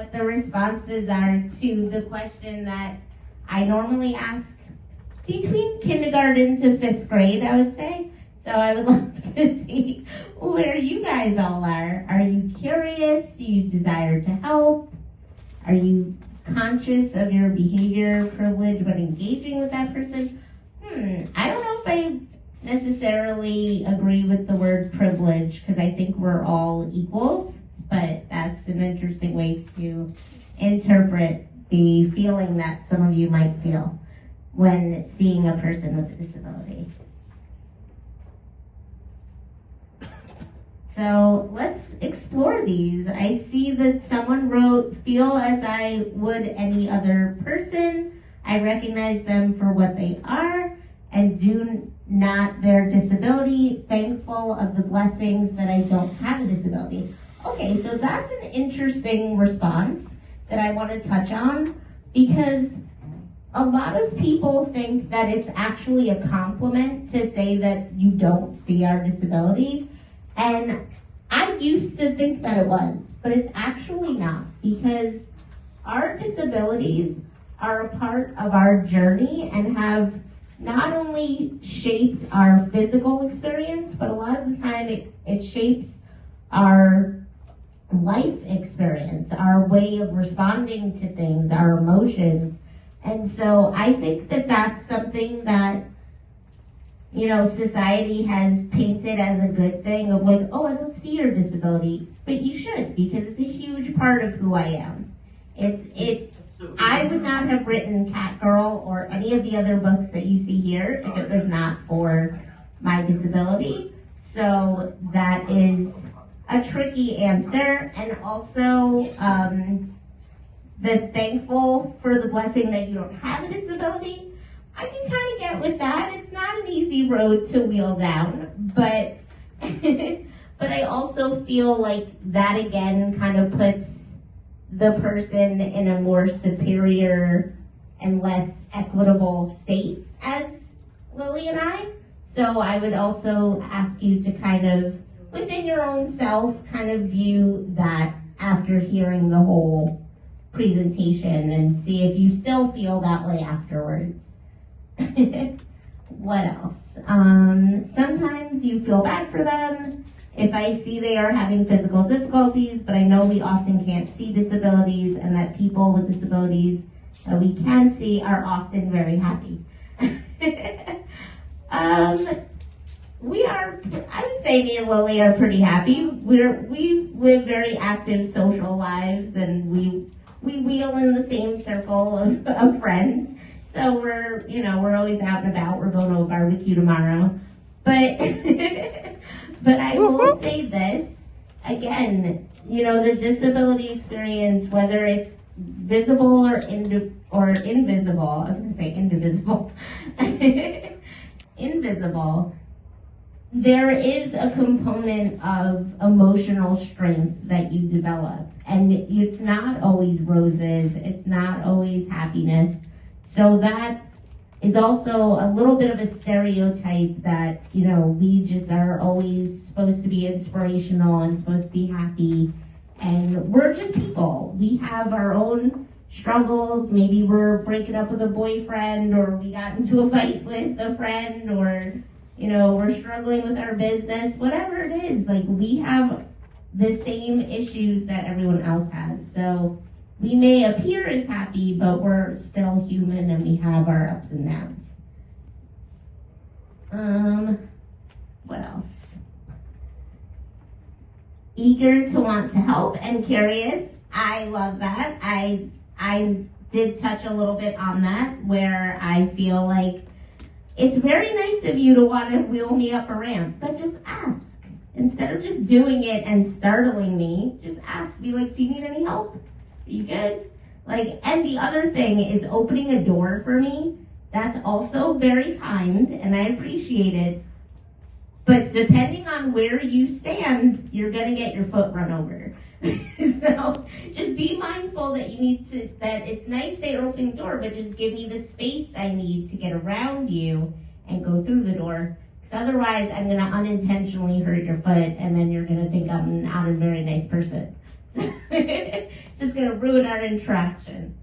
what the responses are to the question that I normally ask between kindergarten to 5th grade, I would say. So I would love to see where you guys all are. Are you curious? Do you desire to help? Are you conscious of your behavior privilege when engaging with that person? I don't know if I necessarily agree with the word privilege, because I think we're all equals, but that's an interesting way to interpret the feeling that some of you might feel when seeing a person with a disability. So let's explore these. I see that someone wrote, feel as I would any other person. I recognize them for what they are and do not their disability. Thankful of the blessings that I don't have a disability. Okay, so that's an interesting response that I want to touch on, because a lot of people think that it's actually a compliment to say that you don't see our disability. And I used to think that it was, but it's actually not, because our disabilities are a part of our journey and have not only shaped our physical experience, but a lot of the time it shapes our life experience, our way of responding to things, our emotions. And so I think that that's something that, society has painted as a good thing of like, oh, I don't see your disability, but you should, because it's a huge part of who I am. I would not have written Catgirl or any of the other books that you see here if it was not for my disability. So that is a tricky answer. And also, the thankful for the blessing that you don't have a disability. I can kind of get with that. It's not an easy road to wheel down, but but I also feel like that again kind of puts the person in a more superior and less equitable state as Lily and I. So I would also ask you to kind of, within your own self, kind of view that after hearing the whole presentation and see if you still feel that way afterwards. What else? Sometimes you feel bad for them. If I see they are having physical difficulties, but I know we often can't see disabilities, and that people with disabilities that we can see are often very happy. I would say me and Lily are pretty happy. We live very active social lives, and we wheel in the same circle of friends. So we're always out and about. We're going to a barbecue tomorrow. But but I will say this, again, the disability experience, whether it's visible or invisible, I was going to say indivisible, invisible, there is a component of emotional strength that you develop. And it's not always roses, it's not always happiness. So that is also a little bit of a stereotype that, we just are always supposed to be inspirational and supposed to be happy. And we're just people. We have our own struggles. Maybe we're breaking up with a boyfriend, or we got into a fight with a friend, or, we're struggling with our business, whatever it is. Like, we have the same issues that everyone else has. So we may appear as happy, but we're still human and we have our ups and downs. What else? Eager to want to help and curious. I love that. I did touch a little bit on that, where I feel like it's very nice of you to want to wheel me up a ramp, but just ask. Instead of just doing it and startling me, just ask. Be like, do you need any help? Are you good? And the other thing is opening a door for me. That's also very kind, and I appreciate it. But depending on where you stand, you're gonna get your foot run over. So just be mindful that that it's nice they're opening the door, but just give me the space I need to get around you and go through the door. Because otherwise, I'm gonna unintentionally hurt your foot, and then you're gonna think I'm not a very nice person. just gonna ruin our interaction.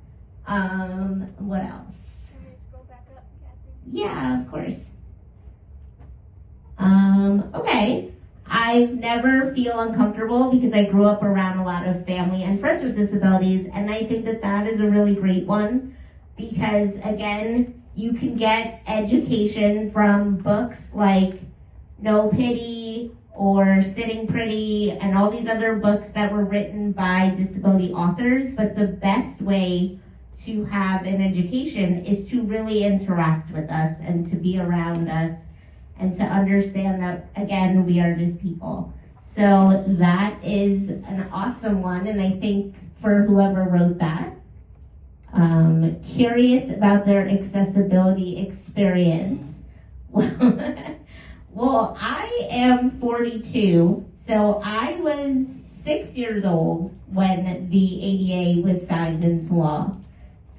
What else? Can we scroll back up, Kathy? Yeah, of course. Okay. I never feel uncomfortable because I grew up around a lot of family and friends with disabilities, and I think that that is a really great one because, again, you can get education from books like No Pity or Sitting Pretty and all these other books that were written by disability authors, but the best way to have an education is to really interact with us and to be around us and to understand that, again, we are just people. So that is an awesome one, and I think for whoever wrote that, curious about their accessibility experience. Well, I am 42, so I was 6 years old when the ADA was signed into law.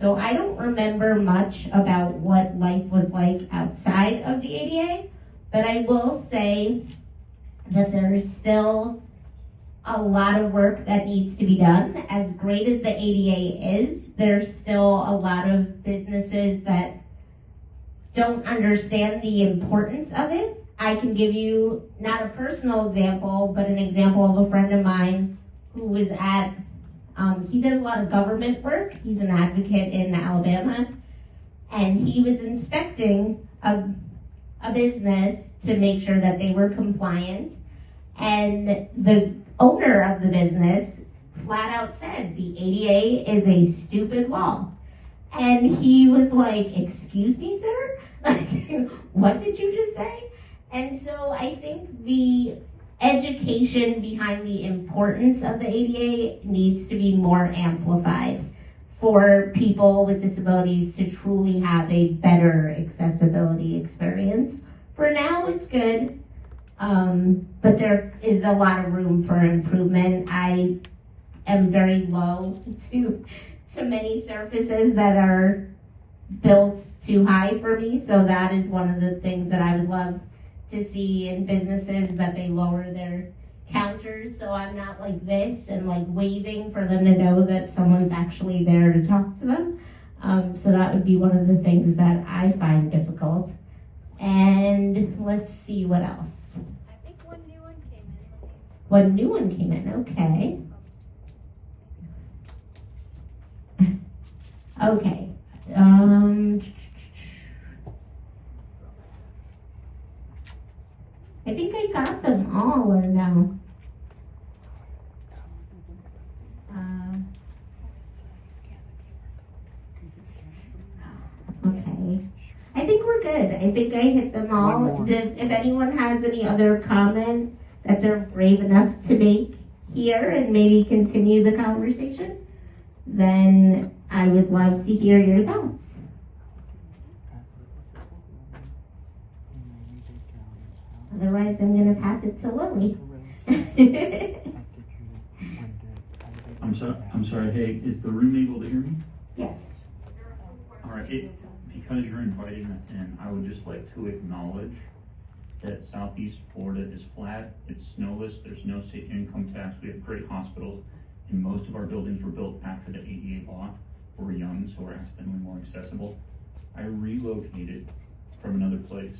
So I don't remember much about what life was like outside of the ADA, but I will say that there's still a lot of work that needs to be done. As great as the ADA is, there's still a lot of businesses that don't understand the importance of it. I can give you not a personal example, but an example of a friend of mine who was at, he does a lot of government work. He's an advocate in Alabama, and he was inspecting a business to make sure that they were compliant, and the owner of the business flat out said the ADA is a stupid law. And he was like, excuse me, sir? Like, what did you just say? And so I think the education behind the importance of the ADA needs to be more amplified for people with disabilities to truly have a better accessibility experience. For now, it's good, but there is a lot of room for improvement. I am very low to many surfaces that are built too high for me, so that is one of the things that I would love to see in businesses, that they lower their counters so I'm not like this and like waving for them to know that someone's actually there to talk to them. So that would be one of the things that I find difficult. And let's see what else. I think one new one came in. One new one came in, okay. Okay. I think I got them all, or no? Okay. I think we're good. I think I hit them all. If anyone has any other comment that they're brave enough to make here and maybe continue the conversation, then I would love to hear your thoughts. Otherwise, I'm going to pass it to Lily. I'm sorry. Hey, is the room able to hear me? Yes. All right. Because you're inviting us in, I would just like to acknowledge that Southeast Florida is flat. It's snowless. There's no state income tax. We have great hospitals, and most of our buildings were built after the ADA law. We're young, so we're accidentally more accessible. I relocated from another place